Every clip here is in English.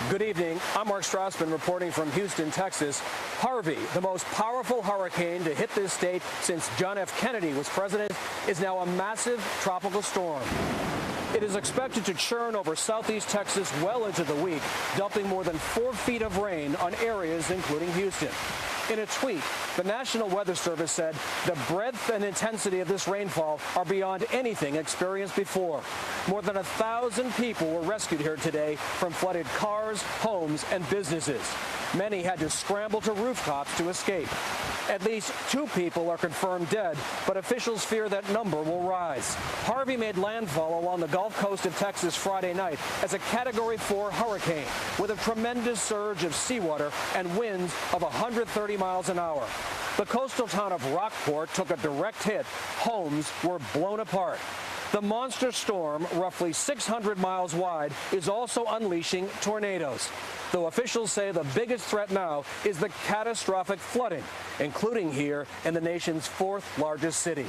Good evening. I'm Mark Strassman reporting from Houston, Texas. Harvey, the most powerful hurricane to hit this state since John F. Kennedy was president, is now a massive tropical storm. It is expected to churn over southeast Texas well into the week, dumping more than 4 feet of rain on areas including Houston. In a tweet, the National Weather Service said the breadth and intensity of this rainfall are beyond anything experienced before. More than 1,000 people were rescued here today from flooded cars, homes, and businesses. Many had to scramble to rooftops to escape. At least 2 people are confirmed dead, but officials fear that number will rise. Harvey made landfall along the Gulf Coast of Texas Friday night as a Category 4 hurricane with a tremendous surge of seawater and winds of 130 miles an hour. The coastal town of Rockport took a direct hit. Homes were blown apart. The monster storm, roughly 600 miles wide, is also unleashing tornadoes, though officials say the biggest threat now is the catastrophic flooding, including here in the nation's 4th largest city.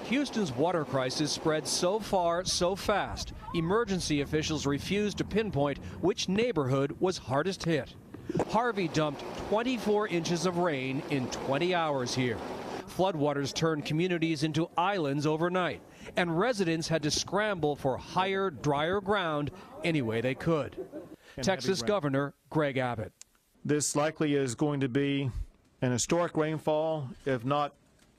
Houston's water crisis spread so far, so fast. Emergency officials refused to pinpoint which neighborhood was hardest hit. Harvey dumped 24 inches of rain in 20 hours here. Floodwaters turned communities into islands overnight, and residents had to scramble for higher, drier ground any way they could. Texas Governor Greg Abbott. This likely is going to be an historic rainfall, if not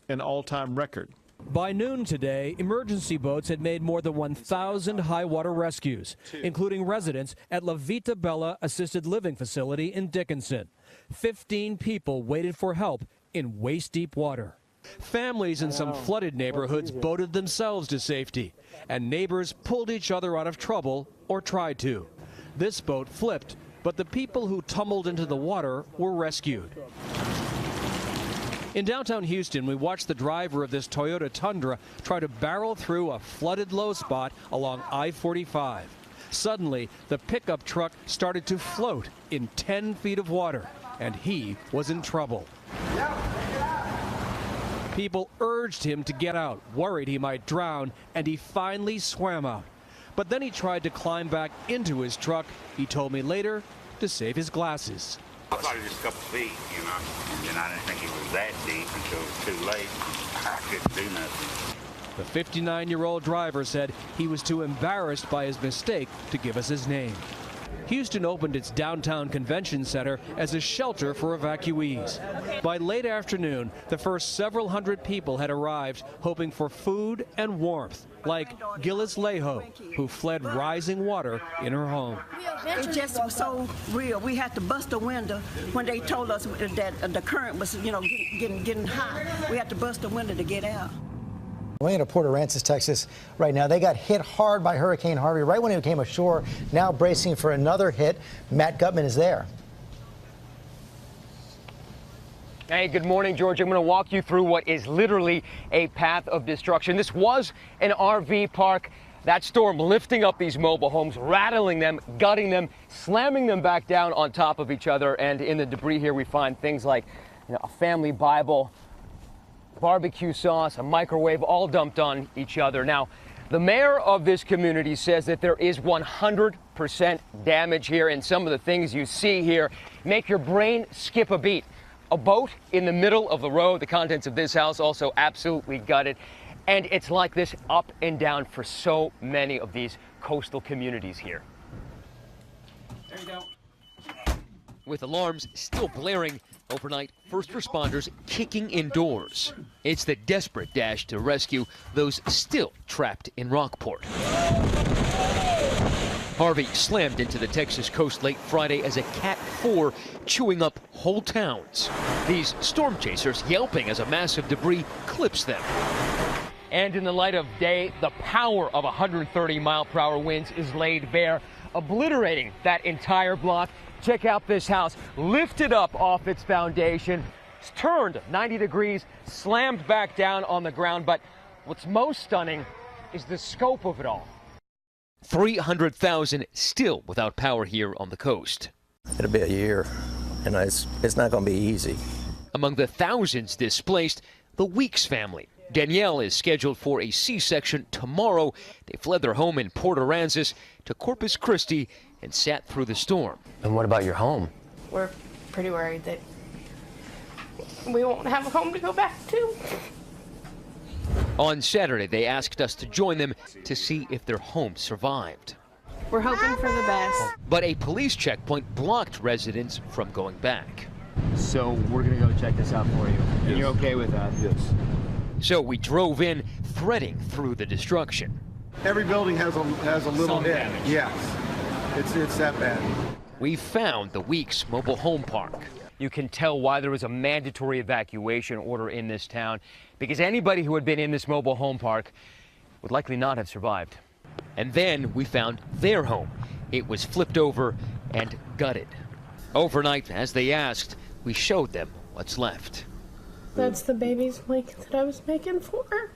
an all-time record. By noon today, emergency boats had made more than 1,000 high-water rescues, including residents at La Vita Bella Assisted Living Facility in Dickinson. 15 people waited for help in waist-deep water. Families in some flooded neighborhoods boated themselves to safety, and neighbors pulled each other out of trouble or tried to. This boat flipped, but the people who tumbled into the water were rescued. In downtown Houston, we watched the driver of this Toyota Tundra try to barrel through a flooded low spot along I-45. Suddenly, the pickup truck started to float in 10 feet of water, and he was in trouble. People urged him to get out, worried he might drown, and he finally swam out. But then he tried to climb back into his truck, he told me later, to save his glasses. I thought it was just a couple feet, you know, and I didn't think it was that deep until it was too late. I couldn't do nothing. The 59-year-old driver said he was too embarrassed by his mistake to give us his name. Houston opened its downtown convention center as a shelter for evacuees. By late afternoon, the first several hundred people had arrived, hoping for food and warmth, like Gillis Leho, who fled rising water in her home. It just was so real. We had to bust a window when they told us that the current was, you know, getting high. We had to bust a window to get out. We're in Port Aransas, Texas right now. They got hit hard by Hurricane Harvey right when it came ashore, now bracing for another hit. Matt Gutman is there. Hey, good morning, George. I'm going to walk you through what is literally a path of destruction. This was an RV park. That storm lifting up these mobile homes, rattling them, gutting them, slamming them back down on top of each other. And in the debris here, we find things like, you know, a family Bible, barbecue sauce, a microwave, all dumped on each other. Now, the mayor of this community says that there is 100% damage here, and some of the things you see here make your brain skip a beat. A boat in the middle of the road, the contents of this house also absolutely gutted, and it's like this up and down for so many of these coastal communities here. There you go. With alarms still blaring, overnight, first responders kicking indoors. It's the desperate dash to rescue those still trapped in Rockport. Harvey slammed into the Texas coast late Friday as a Cat 4, chewing up whole towns. These storm chasers yelping as a mass of debris clips them. And in the light of day, the power of 130-mile-per-hour winds is laid bare, obliterating that entire block. Check out this house, lifted up off its foundation, turned 90 degrees, slammed back down on the ground. But what's most stunning is the scope of it all. 300,000 still without power here on the coast. It'll be a year, and it's not going to be easy. Among the thousands displaced, the Weeks family. Danielle is scheduled for a C-section tomorrow. They fled their home in Port Aransas to Corpus Christi and sat through the storm. And what about your home? We're pretty worried that we won't have a home to go back to. On Saturday, they asked us to join them to see if their home survived. We're hoping for the best. But a police checkpoint blocked residents from going back. So we're going to go check this out for you. And you're okay with that? Yes. So we drove in, threading through the destruction. Every building has a little hit. damage. Yes. It's that bad. We found the Weeks mobile home park. You can tell why there was a mandatory evacuation order in this town, because anybody who had been in this mobile home park would likely not have survived. And then we found their home. It was flipped over and gutted. Overnight, as they asked, we showed them what's left. That's the baby's blanket that I was making for her.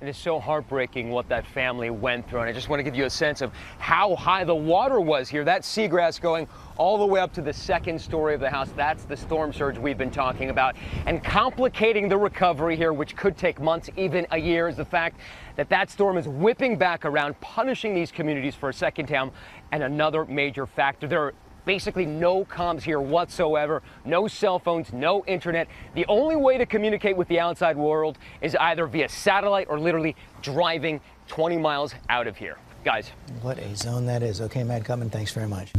It is so heartbreaking what that family went through, and I just want to give you a sense of how high the water was here. That seagrass going all the way up to the second story of the house. That's the storm surge we've been talking about. And complicating the recovery here, which could take months, even a year, is the fact that that storm is whipping back around, punishing these communities for a second time. And another major factor, there are basically no comms here whatsoever, no cell phones, no internet. The only way to communicate with the outside world is either via satellite or literally driving 20 miles out of here. Guys. What a zone that is. Okay, Matt Gutman, thanks very much.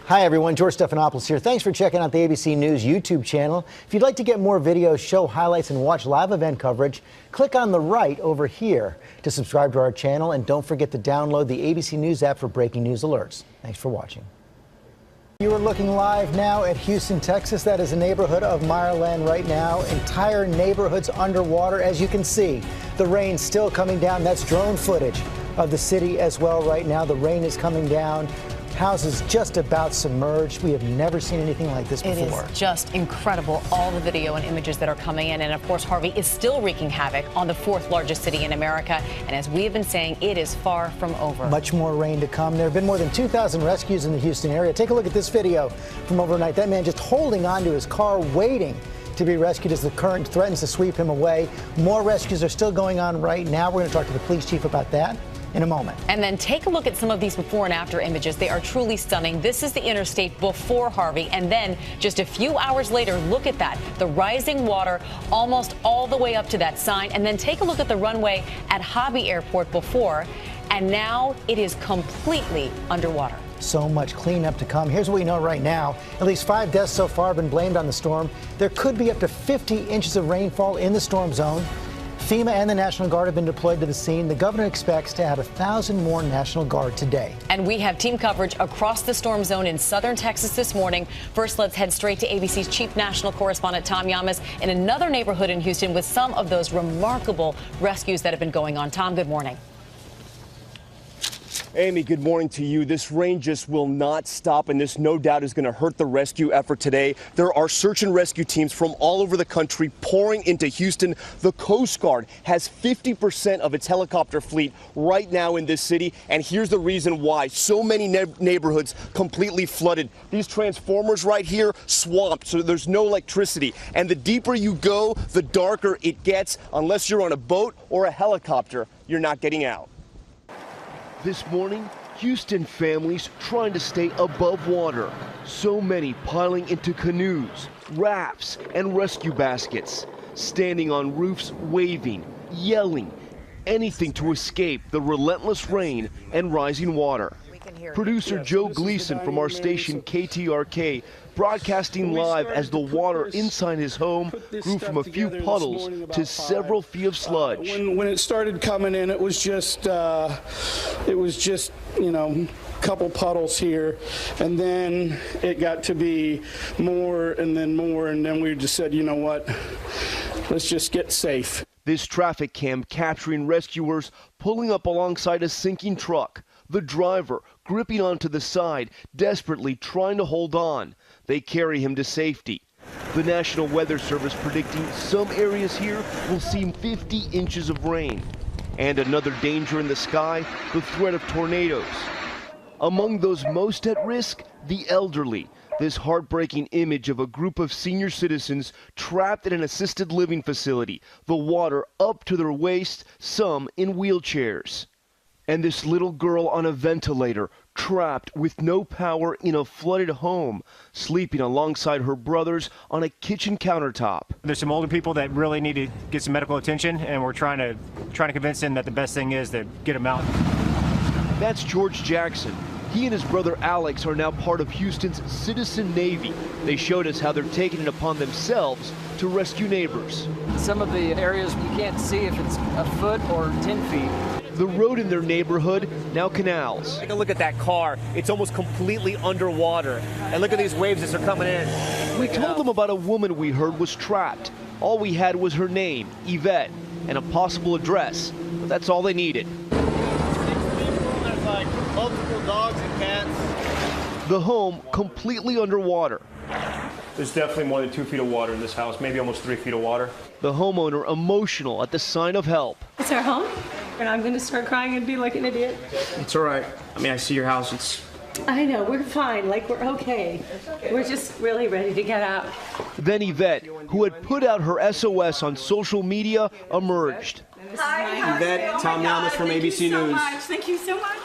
Hi, everyone. George Stephanopoulos here. Thanks for checking out the ABC News YouTube channel. If you'd like to get more videos, show highlights, and watch live event coverage, click on the right over here to subscribe to our channel. And don't forget to download the ABC News app for breaking news alerts. Thanks for watching. You are looking live now at Houston, Texas. That is a neighborhood of Meyerland right now. Entire neighborhoods underwater, as you can see. The rain still coming down. That's drone footage of the city as well right now. The rain is coming down. Houses just about submerged. We have never seen anything like this before. It is just incredible, all the video and images that are coming in. And of course, Harvey is still wreaking havoc on the fourth largest city in America. And as we have been saying, it is far from over. Much more rain to come. There have been more than 2,000 rescues in the Houston area. Take a look at this video from overnight. That man just holding onto his car, waiting to be rescued as the current threatens to sweep him away. More rescues are still going on right now. We're going to talk to the police chief about that in a moment. And then take a look at some of these before and after images. They are truly stunning. This is the interstate before Harvey. And then just a few hours later, look at that. The rising water almost all the way up to that sign. And then take a look at the runway at Hobby Airport before. And now it is completely underwater. So much cleanup to come. Here's what we know right now. At least 5 deaths so far have been blamed on the storm. There could be up to 50 inches of rainfall in the storm zone. FEMA and the National Guard have been deployed to the scene. The governor expects to add 1,000 more National Guard today. And we have team coverage across the storm zone in southern Texas this morning. First, let's head straight to ABC's chief national correspondent, Tom Llamas, in another neighborhood in Houston with some of those remarkable rescues that have been going on. Tom, good morning. Amy, good morning to you. This rain just will not stop, and this no doubt is going to hurt the rescue effort today. There are search and rescue teams from all over the country pouring into Houston. The Coast Guard has 50% of its helicopter fleet right now in this city, and here's the reason why. So many neighborhoods completely flooded. These transformers right here, swamped, so there's no electricity. And the deeper you go, the darker it gets. Unless you're on a boat or a helicopter, you're not getting out. This morning, Houston families trying to stay above water. So many piling into canoes, rafts, and rescue baskets. Standing on roofs, waving, yelling, anything to escape the relentless rain and rising water. Producer Joe Gleason from our station KTRK broadcasting live as the water inside his home grew from a few puddles to several feet of sludge. When it started coming in, it was just you know, couple puddles here, and then it got to be more and then more, and then we just said, you know what, let's just get safe. This traffic cam capturing rescuers pulling up alongside a sinking truck. The driver gripping onto the side, desperately trying to hold on. They carry him to safety. The National Weather Service predicting some areas here will see 50 inches of rain. And another danger in the sky, the threat of tornadoes. Among those most at risk, the elderly. This heartbreaking image of a group of senior citizens trapped in an assisted living facility, the water up to their waist, some in wheelchairs. And this little girl on a ventilator, trapped with no power in a flooded home, sleeping alongside her brothers on a kitchen countertop. There's some older people that really need to get some medical attention, and we're trying to convince them that the best thing is to get them out. That's George Jackson. He and his brother Alex are now part of Houston's Citizen Navy. They showed us how they're taking it upon themselves to rescue neighbors. Some of the areas you can't see if it's a foot or 10 feet. The road in their neighborhood, now canals. Take a look at that car. It's almost completely underwater. And look at these waves as they're coming in. We told them about a woman we heard was trapped. All we had was her name, Yvette, and a possible address. But that's all they needed. There's like multiple dogs and cats. The home completely underwater. There's definitely more than 2 feet of water in this house, maybe almost 3 feet of water. The homeowner emotional at the sign of help. It's our home, and I'm going to start crying and be like an idiot. It's all right. I mean, I see your house. I know, we're fine, like we're okay. We're just really ready to get out. Then Yvette, who had put out her SOS on social media, emerged. Hi, Yvette, Tom Yamas from ABC News. Thank you so much.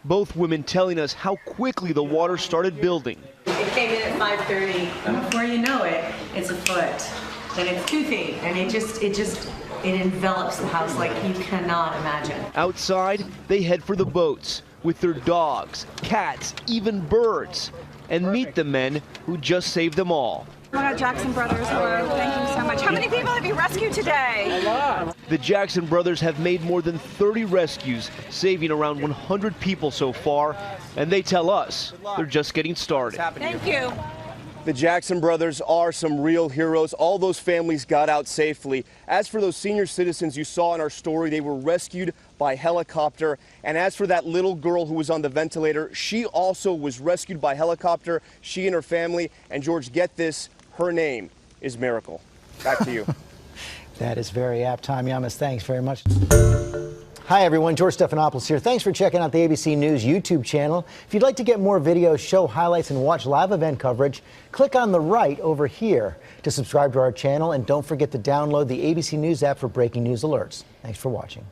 Both women telling us how quickly the water started building. It came in at 5:30, and before you know it, it's a foot, then it's 2 feet, and it envelops the house like you cannot imagine. Outside, they head for the boats with their dogs, cats, even birds, and meet the men who just saved them all. Oh my God, Jackson Brothers, hello. Thank you so much. How many people have you rescued today? A lot. The Jackson brothers have made more than 30 rescues, saving around 100 people so far, and they tell us they're just getting started. Thank you. The Jackson brothers are some real heroes. All those families got out safely. As for those senior citizens you saw in our story, they were rescued by helicopter. And as for that little girl who was on the ventilator, she also was rescued by helicopter, she and her family. And George, get this, her name is Miracle. Back to you. That is very apt. Tom Yamas, thanks very much. Hi, everyone. George Stephanopoulos here. Thanks for checking out the ABC News YouTube channel. If you'd like to get more videos, show highlights, and watch live event coverage, click on the right over here to subscribe to our channel. And don't forget to download the ABC News app for breaking news alerts. Thanks for watching.